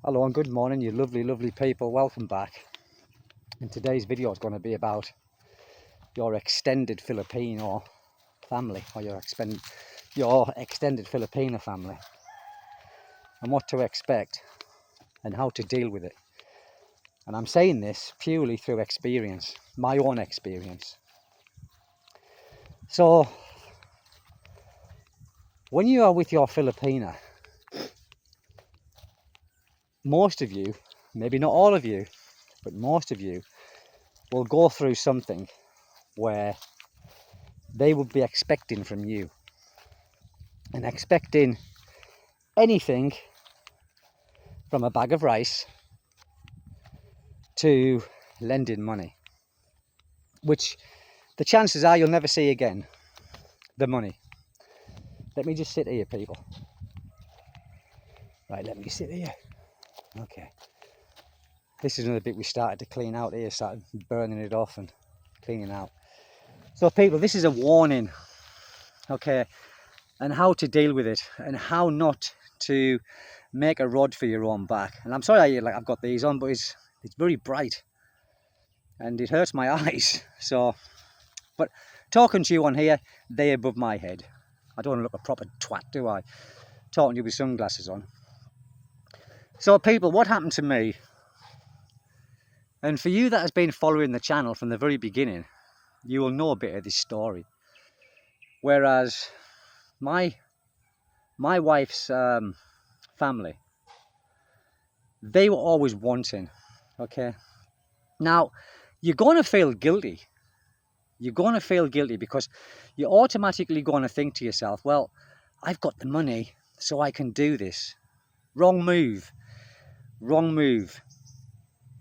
Hello and good morning, you lovely people. Welcome back. And today's video is going to be about your extended Filipino family, or your extended Filipino family, and what to expect and how to deal with it. And I'm saying this purely through experience, my own experience. So when you are with your Filipina, most of you, maybe not all of you, but most of you will go through something where they will be expecting from you, and expecting anything from a bag of rice to lending money, which the chances are you'll never see again, the money. Let me just sit here, people. Right, let me sit here. Okay. This is another bit we started to clean out here, started burning it off and cleaning out. So people, this is a warning, okay, and how to deal with it and how not to make a rod for your own back. And I'm sorry I've got these on, but it's very bright and it hurts my eyes. So, but talking to you on here, they're above my head. I don't want to look a proper twat, do I? Talking to you with sunglasses on. So people, what happened to me, and for you that has been following the channel from the very beginning, you will know a bit of this story. Whereas my wife's family, they were always wanting, okay? Now, you're going to feel guilty. You're going to feel guilty because you're automatically going to think to yourself, well, I've got the money, so I can do this. Wrong move. Wrong move.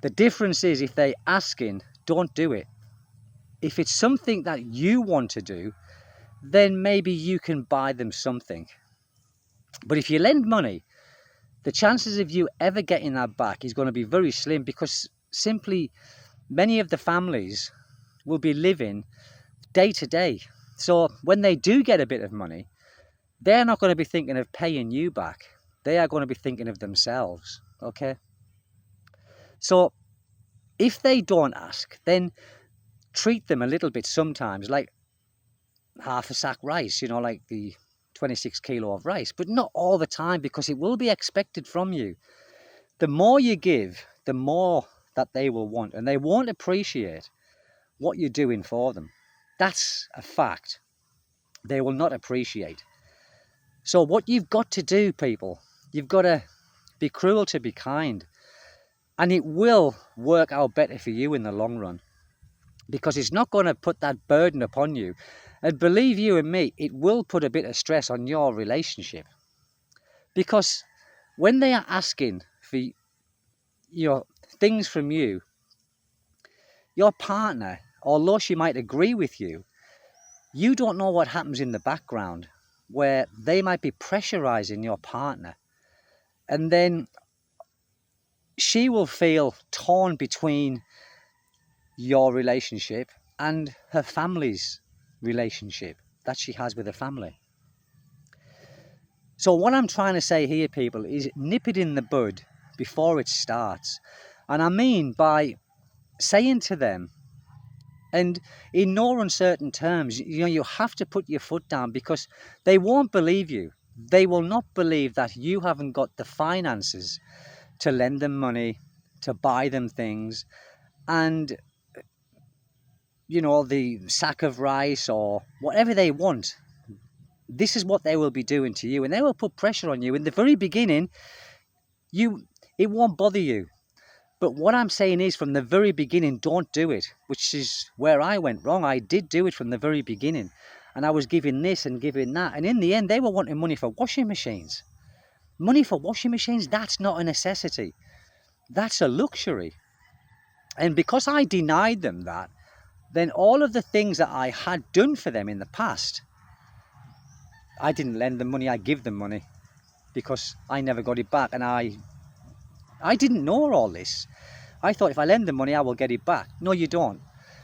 The difference is, if they're asking, don't do it. If it's something that you want to do, then maybe you can buy them something. But if you lend money, the chances of you ever getting that back is going to be very slim, because simply many of the families will be living day to day. So when they do get a bit of money, they're not going to be thinking of paying you back. They are going to be thinking of themselves, okay? So if they don't ask, then treat them a little bit sometimes, like half a sack rice, you know, like the 26 kilo of rice, but not all the time, because it will be expected from you. The more you give, the more that they will want, and they won't appreciate what you're doing for them. That's a fact. They will not appreciate. So what you've got to do, people, you've got to be cruel to be kind, and it will work out better for you in the long run, because it's not going to put that burden upon you. And believe you and me, it will put a bit of stress on your relationship, because when they are asking for things from you, your partner, although she might agree with you, you don't know what happens in the background, where they might be pressurizing your partner, and then she will feel torn between your relationship and her family's relationship that she has with her family. So what I'm trying to say here, people, is nip it in the bud before it starts. And I mean by saying to them, and in no uncertain terms, you have to put your foot down, because they won't believe you. They will not believe that you haven't got the finances to lend them money, to buy them things, and the sack of rice or whatever they want. This is what they will be doing to you, and they will put pressure on you. In the very beginning, it won't bother you. But what I'm saying is, from the very beginning, don't do it, which is where I went wrong. I did do it from the very beginning, and I was giving this and giving that, and in the end, they were wanting money for washing machines. Money for washing machines, that's not a necessity. That's a luxury. And because I denied them that, then all of the things that I had done for them in the past, I didn't lend them money, I give them money, because I never got it back. And I didn't know all this. I thought if I lend them money, I will get it back. No, you don't.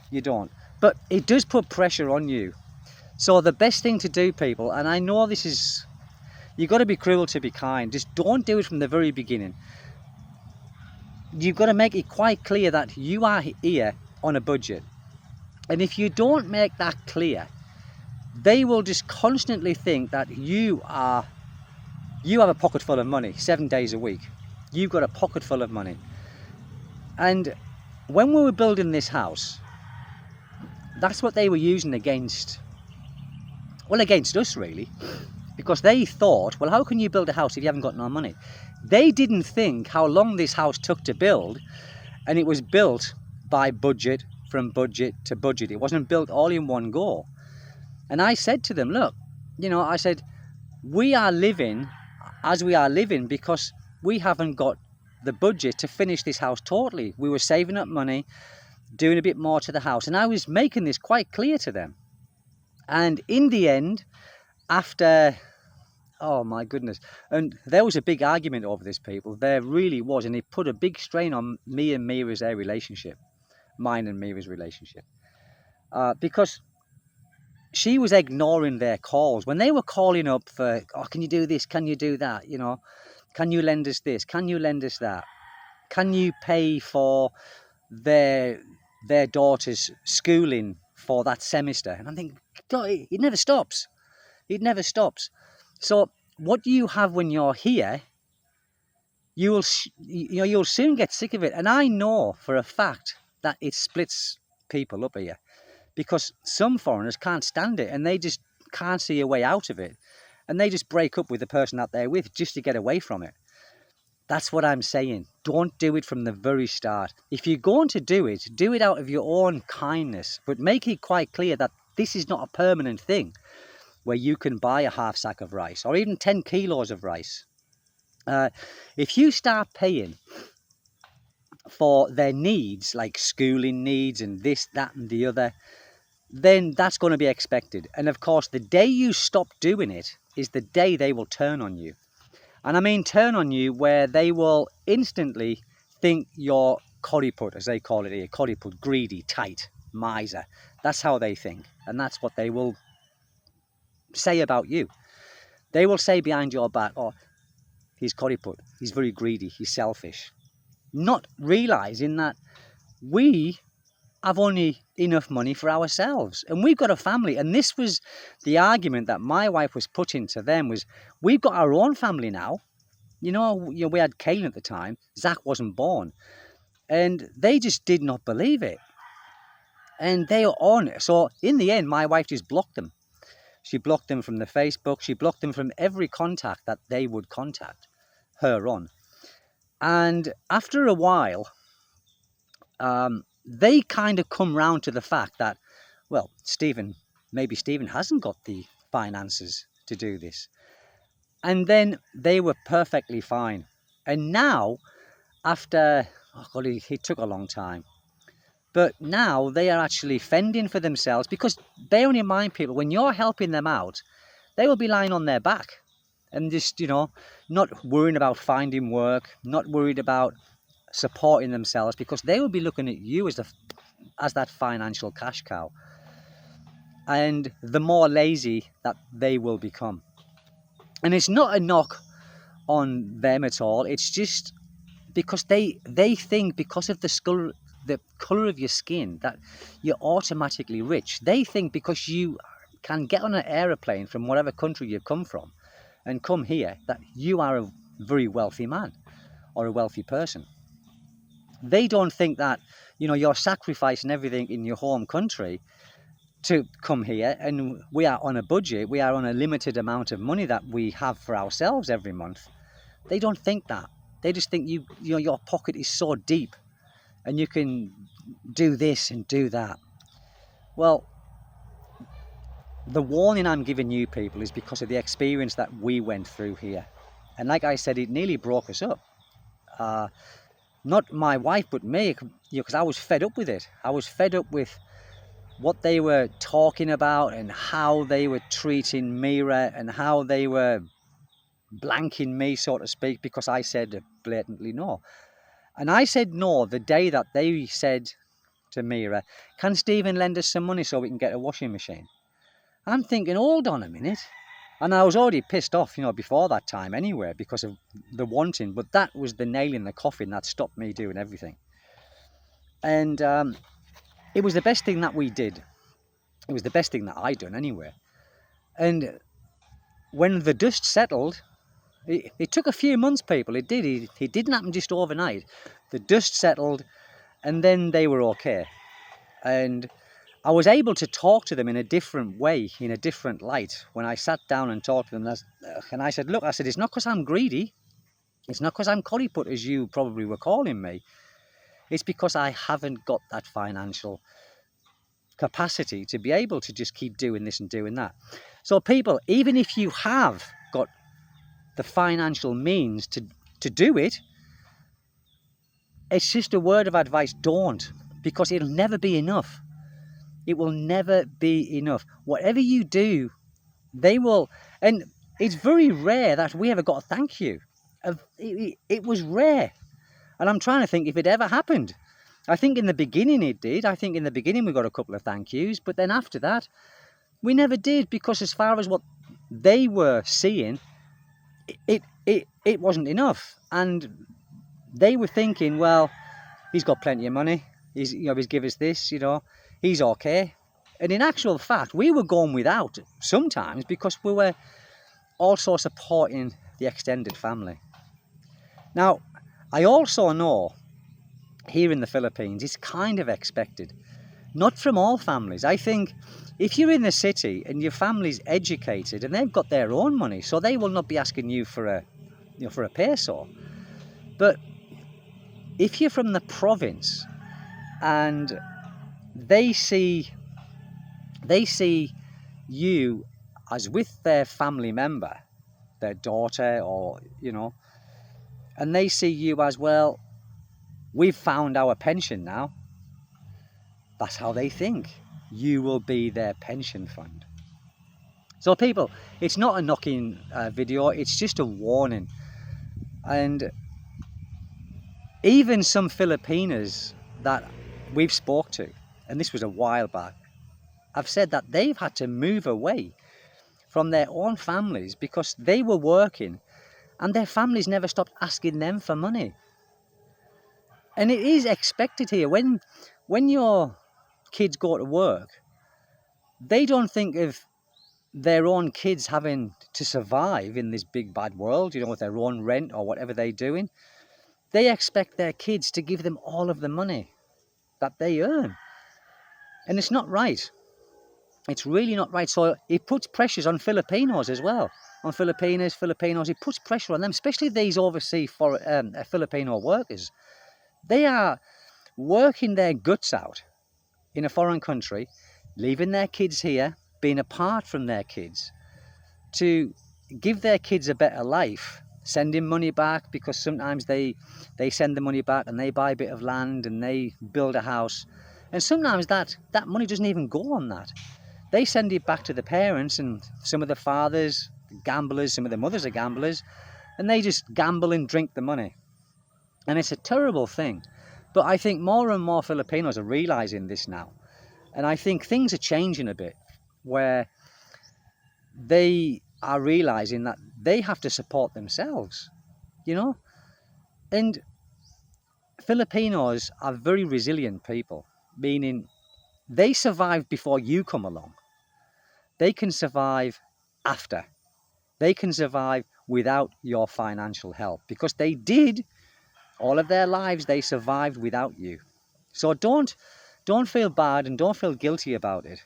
You don't. But it does put pressure on you. So the best thing to do, people, and I know this is, you've got to be cruel to be kind. Just don't do it from the very beginning. you've got to make it quite clear that you are here on a budget. And if you don't make that clear, they will just constantly think that you have a pocket full of money 7 days a week. You've got a pocket full of money. And when we were building this house, that's what they were using against us really, because they thought, well, how can you build a house if you haven't got no money? They didn't think how long this house took to build, and it was built by budget, from budget to budget. It wasn't built all in one go. And I said to them, look, I said, we are living as we are living because we haven't got the budget to finish this house totally. We were saving up money, doing a bit more to the house, and I was making this quite clear to them. And in the end, after, oh my goodness, and there was a big argument over this, people. There really was, and it put a big strain on me and Mira's relationship, mine and Mira's relationship, because she was ignoring their calls. When they were calling up for, oh, can you do this, can you do that, can you lend us this, can you lend us that, can you pay for their daughter's schooling for that semester? And I'm thinking, God, it never stops. It never stops. So what you have when you're here, you'll soon get sick of it. And I know for a fact that it splits people up here, because some foreigners can't stand it and they just can't see a way out of it, and they just break up with the person that they're with just to get away from it. That's what I'm saying. Don't do it from the very start. If you're going to do it out of your own kindness, but make it quite clear that this is not a permanent thing where you can buy a half sack of rice or even 10 kilos of rice. If you start paying for their needs, like schooling needs and this, that and the other, then that's going to be expected. And of course, the day you stop doing it is the day they will turn on you. And I mean turn on you where they will instantly think you're koriput, as they call it here, koriput, greedy, tight, miser. That's how they think. And that's what they will say about you. They will say behind your back, oh, he's koriput, he's very greedy, he's selfish. Not realising that we have only enough money for ourselves, and we've got a family. And this was the argument that my wife was putting to them, was we've got our own family now. We had Cain at the time. Zach wasn't born, and they just did not believe it, and they were on it. So in the end, my wife just blocked them. She blocked them from the Facebook. She blocked them from every contact that they would contact her on. And after a while, they kind of come round to the fact that, well, maybe Stephen hasn't got the finances to do this. And then they were perfectly fine. And now, after, oh God, it took a long time. But now they are actually fending for themselves, because bearing in mind, people, when you're helping them out, they will be lying on their back and just, not worrying about finding work, not worried about supporting themselves, because they will be looking at you as that financial cash cow, and the more lazy that they will become. And it's not a knock on them at all. It's just because they think, because of the colour of your skin, that you're automatically rich. They think because you can get on an aeroplane from whatever country you've come from and come here, that you are a very wealthy man or a wealthy person. They don't think that, you're sacrificing everything in your home country to come here, and we are on a budget, we are on a limited amount of money that we have for ourselves every month. They don't think that. They just think your pocket is so deep and you can do this and do that. Well, the warning I'm giving you people is because of the experience that we went through here. And like I said, it nearly broke us up. Not my wife, but me, because I was fed up with it. I was fed up with what they were talking about and how they were treating Mira and how they were blanking me, so to speak, because I said blatantly no. And I said no the day that they said to Mira, can Stephen lend us some money so we can get a washing machine? I'm thinking, hold on a minute. And I was already pissed off, before that time anyway, because of the wanting. But that was the nail in the coffin that stopped me doing everything. And it was the best thing that we did. It was the best thing that I done anyway. And when the dust settled, it took a few months, people. It did. It didn't happen just overnight. The dust settled, and then they were okay. And I was able to talk to them in a different way, in a different light, when I sat down and talked to them. And I said, look, it's not because I'm greedy. It's not because I'm collie-put, as you probably were calling me. It's because I haven't got that financial capacity to be able to just keep doing this and doing that. So people, even if you have got the financial means to do it, it's just a word of advice, don't, because it'll never be enough. It will never be enough. Whatever you do, they will, and it's very rare that we ever got a thank you. It was rare. And I'm trying to think if it ever happened. I think in the beginning it did. I think in the beginning we got a couple of thank yous, but then after that, we never did, because as far as what they were seeing, it wasn't enough. And they were thinking, well, he's got plenty of money. He's give us this, he's okay. And in actual fact, we were going without sometimes because we were also supporting the extended family. Now, I also know here in the Philippines, it's kind of expected. Not from all families. I think if you're in the city and your family's educated and they've got their own money, so they will not be asking you for a peso. But if you're from the province and they see you as with their family member, their daughter, or and they see you as, well, we've found our pension now. That's how they think. You will be their pension fund. So people, it's not a knocking video, it's just a warning. And even some Filipinos that we've spoke to, and this was a while back, have said that they've had to move away from their own families because they were working and their families never stopped asking them for money. And it is expected here. When your kids go to work, they don't think of their own kids having to survive in this big bad world, with their own rent or whatever they're doing. They expect their kids to give them all of the money that they earn. And it's not right. It's really not right. So it puts pressures on Filipinos as well. On Filipinos, it puts pressure on them, especially these overseas Filipino workers. They are working their guts out in a foreign country, leaving their kids here, being apart from their kids, to give their kids a better life, sending money back, because sometimes they send the money back and they buy a bit of land and they build a house. And sometimes that money doesn't even go on that. They send it back to the parents, and some of the fathers, gamblers, some of the mothers are gamblers, and they just gamble and drink the money. And it's a terrible thing. But I think more and more Filipinos are realizing this now. And I think things are changing a bit, where they are realizing that they have to support themselves, And Filipinos are very resilient people, meaning they survived before you come along. They can survive after. They can survive without your financial help, because they did all of their lives. They survived without you. So don't feel bad and don't feel guilty about it.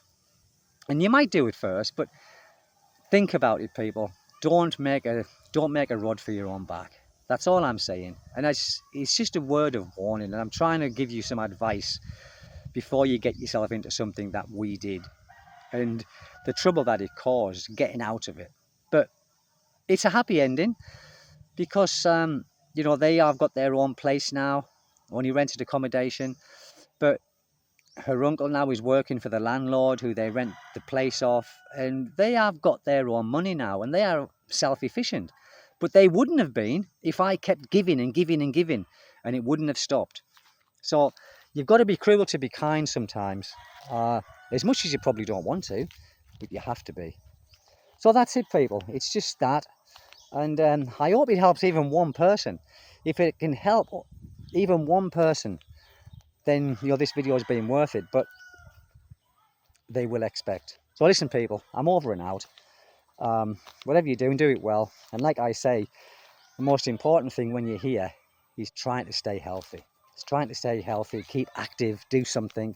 And you might do it first, but think about it, people. Don't make a rod for your own back. That's all I'm saying. And it's just a word of warning. And I'm trying to give you some advice before you get yourself into something that we did, and the trouble that it caused, getting out of it. But it's a happy ending, because they have got their own place now, only rented accommodation. But her uncle now is working for the landlord who they rent the place off, and they have got their own money now, and they are self-efficient. But they wouldn't have been if I kept giving and giving and giving, and it wouldn't have stopped. So you've got to be cruel to be kind sometimes, as much as you probably don't want to, but you have to be. So that's it, people. It's just that. And I hope it helps even one person. If it can help even one person, then this video has been worth it. But they will expect. So listen, people, I'm over and out. Whatever you're doing, do it well. And like I say, the most important thing when you're here is trying to stay healthy. It's trying to stay healthy, keep active, do something,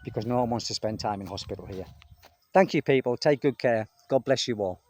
because no one wants to spend time in hospital here. Thank you, people. Take good care. God bless you all.